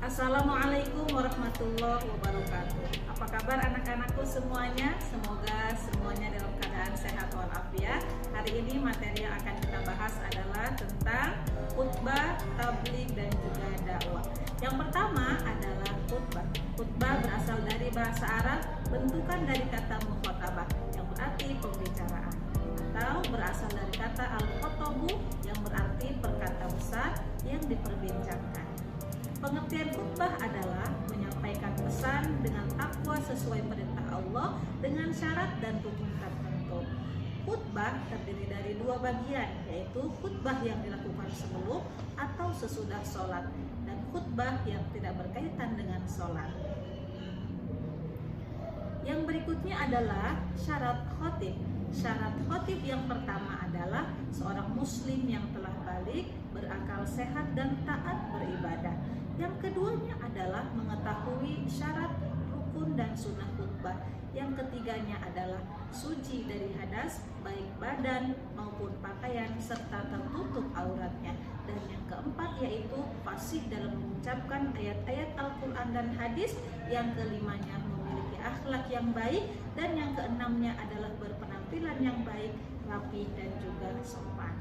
Assalamualaikum warahmatullahi wabarakatuh. Apa kabar anak-anakku semuanya? Semoga semuanya dalam keadaan sehat walafiat. Hari ini materi yang akan kita bahas adalah tentang khutbah, tabligh dan juga dakwah. Yang pertama adalah khutbah. Khutbah berasal dari bahasa Arab, bentukan dari kata mukhatabah yang berarti pembicaraan, atau berasal dari kata al-khotobu yang berarti perkata besar yang diperbincangkan. Pengertian khutbah adalah menyampaikan pesan dengan takwa sesuai perintah Allah dengan syarat dan rukun tertentu. Khutbah terdiri dari dua bagian, yaitu khutbah yang dilakukan sebelum atau sesudah sholat dan khutbah yang tidak berkaitan dengan sholat. Yang berikutnya adalah syarat khotib. Syarat khotib yang pertama adalah seorang muslim yang telah balik, berakal sehat dan taat beribadah. Yang keduanya adalah mengetahui syarat, rukun dan sunnah khutbah. Yang ketiganya adalah suci dari hadas, baik badan maupun pakaian serta tertutup auratnya. Dan yang keempat yaitu fasih dalam mengucapkan ayat-ayat Al-Quran dan hadis. Yang kelimanya memiliki akhlak yang baik. Dan yang keenamnya adalah berpenampilan yang baik, rapi dan juga sopan.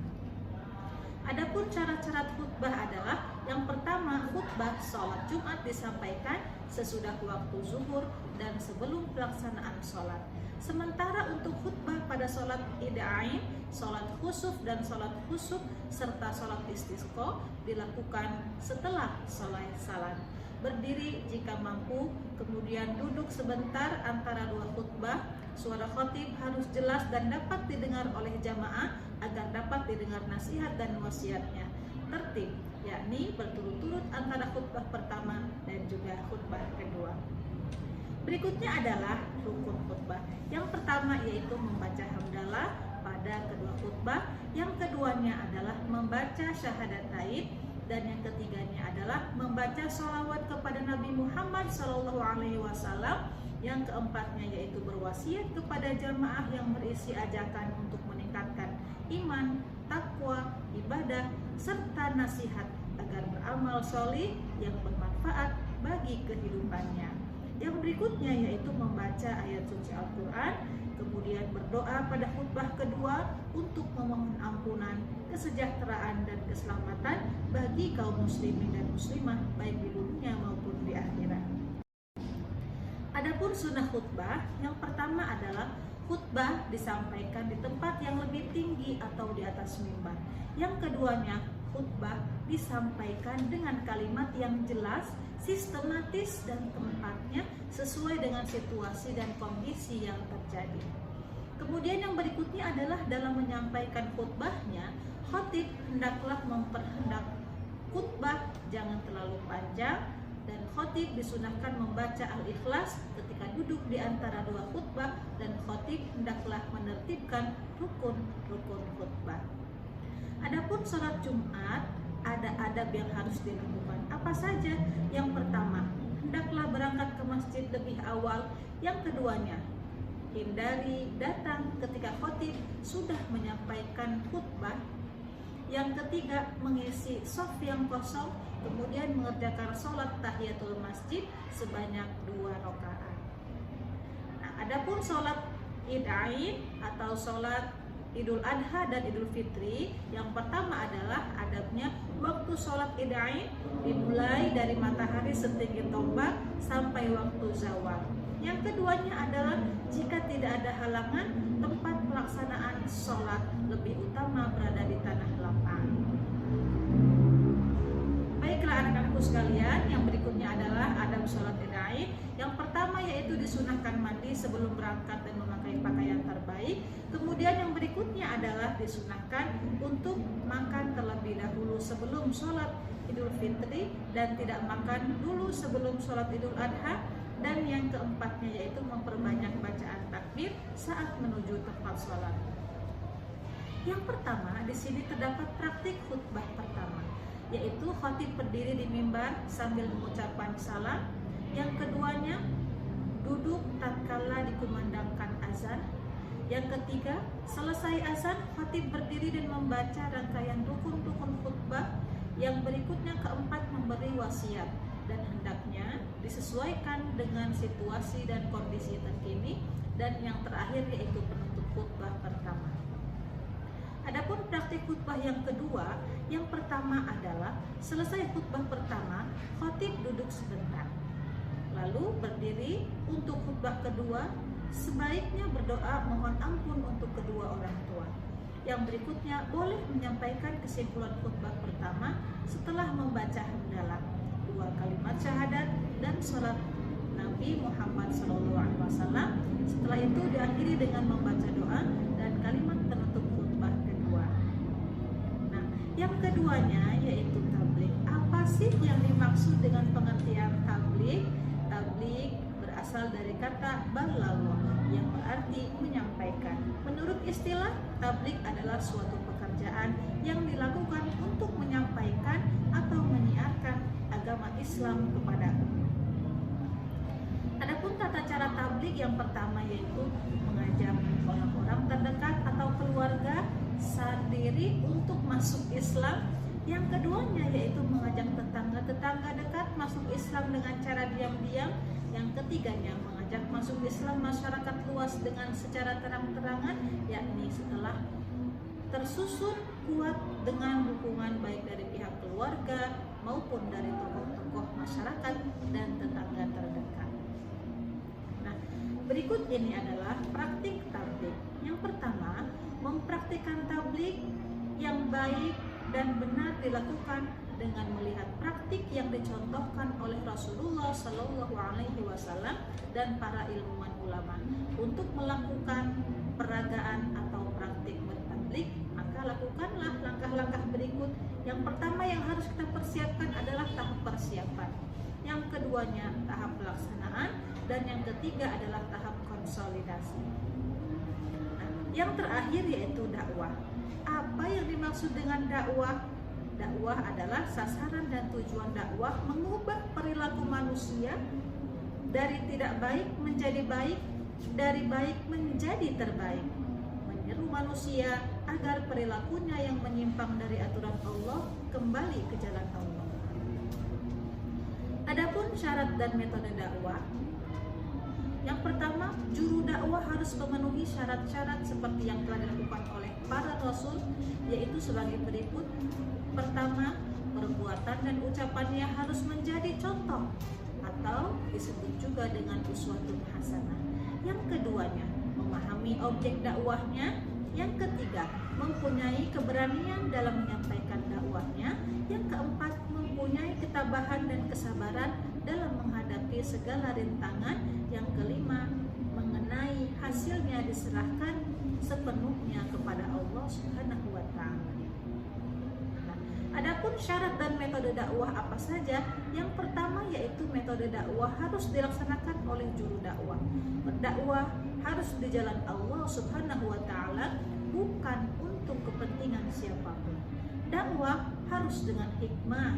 Adapun cara-cara khutbah adalah yang pertama, khutbah sholat Jumat disampaikan sesudah waktu zuhur dan sebelum pelaksanaan sholat. Sementara untuk khutbah pada sholat id'ain, sholat khusuf dan sholat khusuf serta sholat istisqa dilakukan setelah sholat salam. Berdiri jika mampu, kemudian duduk sebentar antara dua khutbah. Suara khotib harus jelas dan dapat didengar oleh jamaah agar dapat didengar nasihat dan wasiatnya. Tertib, yakni berturut-turut antara khutbah pertama dan juga khutbah kedua. Berikutnya adalah rukun khutbah. Yang pertama yaitu membaca hamdalah pada kedua khutbah. Yang keduanya adalah membaca syahadatain. Dan yang ketiganya adalah membaca sholawat kepada Nabi Muhammad SAW. Yang keempatnya yaitu berwasiat kepada jamaah yang berisi ajakan untuk meningkatkan iman, takwa, ibadah, serta nasihat agar beramal sholih yang bermanfaat bagi kehidupannya. Yang berikutnya yaitu membaca ayat suci Al-Quran, kemudian berdoa pada khutbah kedua untuk memohon ampunan, kesejahteraan dan keselamatan bagi kaum muslimin dan muslimah baik di dunia maupun di akhirat. Adapun sunnah khutbah, yang pertama adalah khutbah disampaikan di tempat yang lebih tinggi atau di atas mimbar. Yang keduanya, khutbah disampaikan dengan kalimat yang jelas, sistematis dan tempatnya sesuai dengan situasi dan kondisi yang terjadi. Kemudian yang berikutnya adalah dalam menyampaikan khutbahnya, khatib hendaklah memperhendak khutbah jangan terlalu panjang, dan khatib disunahkan membaca Al-Ikhlas ketika duduk di antara dua khutbah, dan khatib hendaklah menertibkan rukun-rukun khutbah. Adapun sholat Jumat, ada adab yang harus dilakukan. Apa saja? Yang pertama, hendaklah berangkat ke masjid lebih awal. Yang keduanya, hindari datang ketika khatib sudah menyampaikan khutbah. Yang ketiga, mengisi shaf yang kosong, kemudian mengerjakan sholat tahiyatul masjid sebanyak 2 rakaat. Nah, adapun sholat id'ain atau sholat Idul Adha dan Idul Fitri, yang pertama adalah adabnya waktu sholat id'ain dimulai dari matahari setinggi tombak sampai waktu zawal. Yang keduanya adalah jika tidak ada halangan, tempat pelaksanaan sholat lebih utama berada di tanah lapang. Baiklah anak-anakku sekalian, yang berikutnya adalah adab sholat id'ain. Yang pertama yaitu disunahkan mandi sebelum berangkat dan memakai pakaian terbaik. Kemudian yang berikutnya adalah disunahkan untuk makan terlebih dahulu sebelum sholat Idul Fitri dan tidak makan dulu sebelum sholat Idul Adha. Dan yang keempatnya yaitu memperbanyak bacaan takbir saat menuju tempat sholat. Yang pertama, di sini terdapat praktik khutbah pertama, yaitu khatib berdiri di mimbar sambil mengucapkan salam. Yang keduanya, duduk tatkala dikumandangkan azan. Yang ketiga, selesai azan, khatib berdiri dan membaca rangkaian rukun-rukun khutbah. Yang berikutnya keempat, memberi wasiat. dan hendaknya disesuaikan dengan situasi dan kondisi terkini. Dan yang terakhir yaitu penutup khutbah pertama. Adapun praktik khutbah yang kedua, yang pertama adalah selesai khutbah pertama, khatib duduk sebentar, lalu berdiri untuk khutbah kedua. Sebaiknya berdoa mohon ampun untuk kedua orang tua. Yang berikutnya boleh menyampaikan kesimpulan khutbah pertama setelah membaca hamdalah, 2 kalimat syahadat dan salat Nabi Muhammad SAW. Setelah itu diakhiri dengan membaca doa dan kalimat penutup khutbah kedua. Nah, yang keduanya yaitu tabligh. Apa sih yang dimaksud dengan pengertian tabligh? Tabligh berasal dari kata balagha yang berarti menyampaikan. Menurut istilah, tabligh adalah suatu pekerjaan yang dilakukan untuk menyampaikan atau menyiarkan agama Islam kepada umum. Adapun tata cara tabligh yang pertama yaitu mengajak orang-orang terdekat atau keluarga sendiri untuk masuk Islam. Yang keduanya yaitu mengajak tetangga-tetangga dekat masuk Islam dengan cara diam-diam. Yang ketiganya mengajak masuk Islam masyarakat luas dengan secara terang-terangan, yakni setelah tersusun kuat dengan dukungan baik dari pihak keluarga maupun dari tokoh-tokoh masyarakat dan tetangga terdekat. Nah, berikut ini adalah praktik tabligh. Yang pertama, mempraktikkan tabligh yang baik dan benar dilakukan dengan melihat praktik yang dicontohkan oleh Rasulullah Shallallahu Alaihi Wasallam dan para ilmuwan ulama. Untuk melakukan peragaan atau praktik bertabligh, maka lakukanlah langkah-langkah berikut. Yang pertama yang harus kita persiapkan adalah tahap persiapan. Yang keduanya tahap pelaksanaan, dan yang ketiga adalah tahap konsolidasi. Nah, yang terakhir yaitu dakwah. Apa yang dimaksud dengan dakwah? Dakwah adalah sasaran dan tujuan dakwah mengubah perilaku manusia dari tidak baik menjadi baik, dari baik menjadi terbaik, menyeru manusia agar perilakunya yang menyimpang dari aturan Allah kembali ke jalan Allah. Adapun syarat dan metode dakwah, yang pertama, juru dakwah harus memenuhi syarat-syarat seperti yang telah dilakukan oleh para rasul, yaitu sebagai berikut. Pertama, perbuatan dan ucapannya harus menjadi contoh atau disebut juga dengan uswatun hasanah. Yang keduanya, memahami objek dakwahnya. Yang ketiga, mempunyai keberanian dalam menyampaikan dakwahnya. Yang keempat, mempunyai ketabahan dan kesabaran dalam menghadapi segala rintangan. Yang kelima, mengenai hasilnya diserahkan sepenuhnya kepada Allah Subhanahu wa Ta'ala. Adapun syarat dan metode dakwah apa saja? Yang pertama yaitu metode dakwah harus dilaksanakan oleh juru dakwah. Berdakwah harus di jalan Allah Subhanahu wa Ta'ala, bukan untuk kepentingan siapapun. Dakwah harus dengan hikmah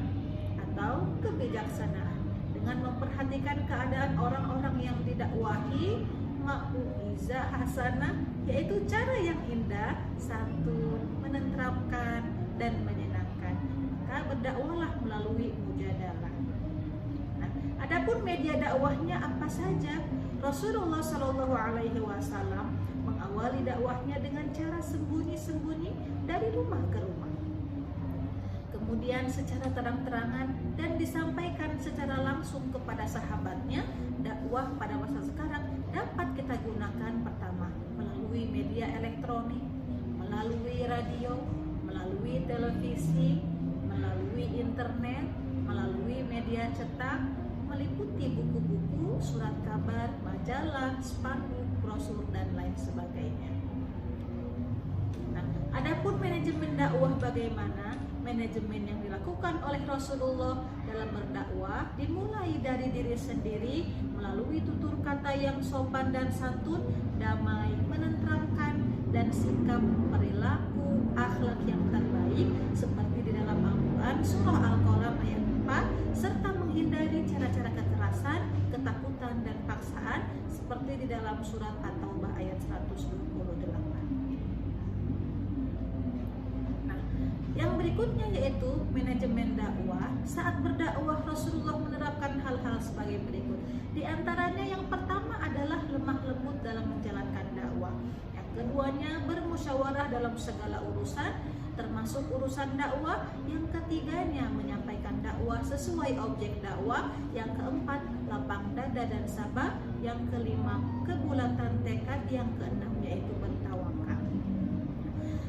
atau kebijaksanaan, dengan memperhatikan keadaan orang-orang yang didakwahi, mau'izah hasanah, yaitu cara yang indah, santun, menenteramkan dan menyenangkan. Maka berdakwahlah melalui mujadalah. Nah, adapun media dakwahnya apa saja? Rasulullah Shallallahu Alaihi Wasallam mengawali dakwahnya dengan cara sembunyi-sembunyi dari rumah ke rumah, kemudian secara terang-terangan dan disampaikan secara langsung kepada sahabatnya. Dakwah pada masa sekarang dapat kita gunakan pertama melalui media elektronik, melalui radio, melalui televisi, melalui internet, melalui media cetak, meliputi buku-buku, surat kabar, majalah, spanduk, brosur dan lain sebagainya. Nah, adapun manajemen dakwah bagaimana? Manajemen yang dilakukan oleh Rasulullah dalam berdakwah dimulai dari diri sendiri melalui tutur kata yang sopan dan santun, damai, menenteramkan, dan sikap perilaku akhlak yang terbaik seperti di dalam Al-Quran surah Al-Qalam ayat 4, serta menghindari cara-cara kekerasan, ketakutan, dan paksaan seperti di dalam surat At-Taubah ayat 128. Yang berikutnya yaitu manajemen dakwah. Saat berdakwah, Rasulullah menerapkan hal-hal sebagai berikut. Di antaranya yang pertama adalah lemah lembut dalam menjalankan dakwah. Yang keduanya bermusyawarah dalam segala urusan, termasuk urusan dakwah. Yang ketiganya menyampaikan dakwah sesuai objek dakwah. Yang keempat, lapang dada dan sabar. Yang kelima, kebulatan tekad. Yang keenam, yaitu bertawakal.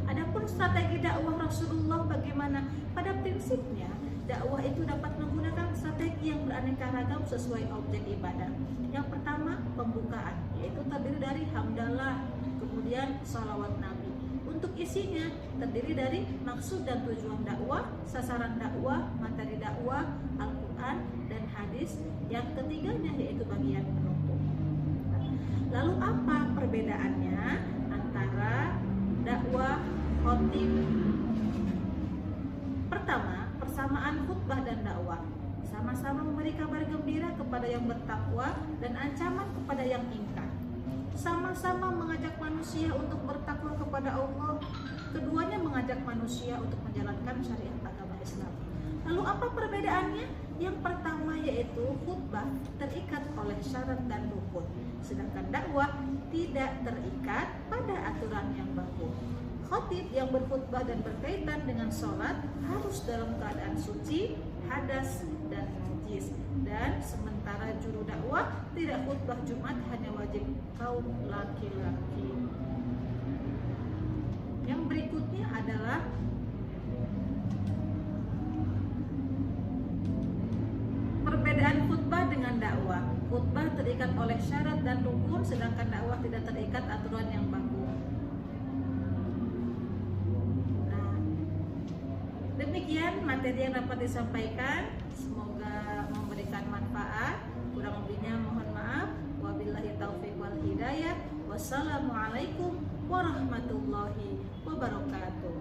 Adapun strategi dakwah Rasulullah bagaimana? Pada prinsipnya dakwah itu dapat menggunakan strategi yang beraneka ragam sesuai objek ibadah. Yang pertama, pembukaan, yaitu terdiri dari hamdalah, kemudian salawat Nabi. Untuk isinya terdiri dari maksud dan tujuan dakwah, sasaran dakwah, materi dakwah, Al-Quran dan hadis. Yang ketiganya yaitu bagian penutup. Lalu apa perbedaannya antara dakwah khotib? Pertama, persamaan khutbah dan dakwah. Sama-sama memberi kabar gembira kepada yang bertakwa dan ancaman kepada yang ingkar. Sama-sama mengajak manusia untuk bertakwa kepada Allah. Keduanya mengajak manusia untuk menjalankan syariat agama Islam. Lalu apa perbedaannya? Yang pertama yaitu khutbah terikat oleh syarat dan rukun, sedangkan dakwah tidak terikat pada aturan yang baku. Khotib yang berkhutbah dan berkaitan dengan sholat harus dalam keadaan suci, hadas dan najis. Dan sementara juru dakwah tidak khutbah Jumat, hanya wajib kaum laki-laki. Yang berikutnya adalah perbedaan khutbah dengan dakwah. Khutbah terikat oleh syarat dan rukun, sedangkan dakwah tidak terikat aturan yang baku. Demikian materi yang dapat disampaikan, semoga memberikan manfaat. Kurang lebihnya mohon maaf. Wabillahi taufiq wal hidayah. Wassalamualaikum warahmatullahi wabarakatuh.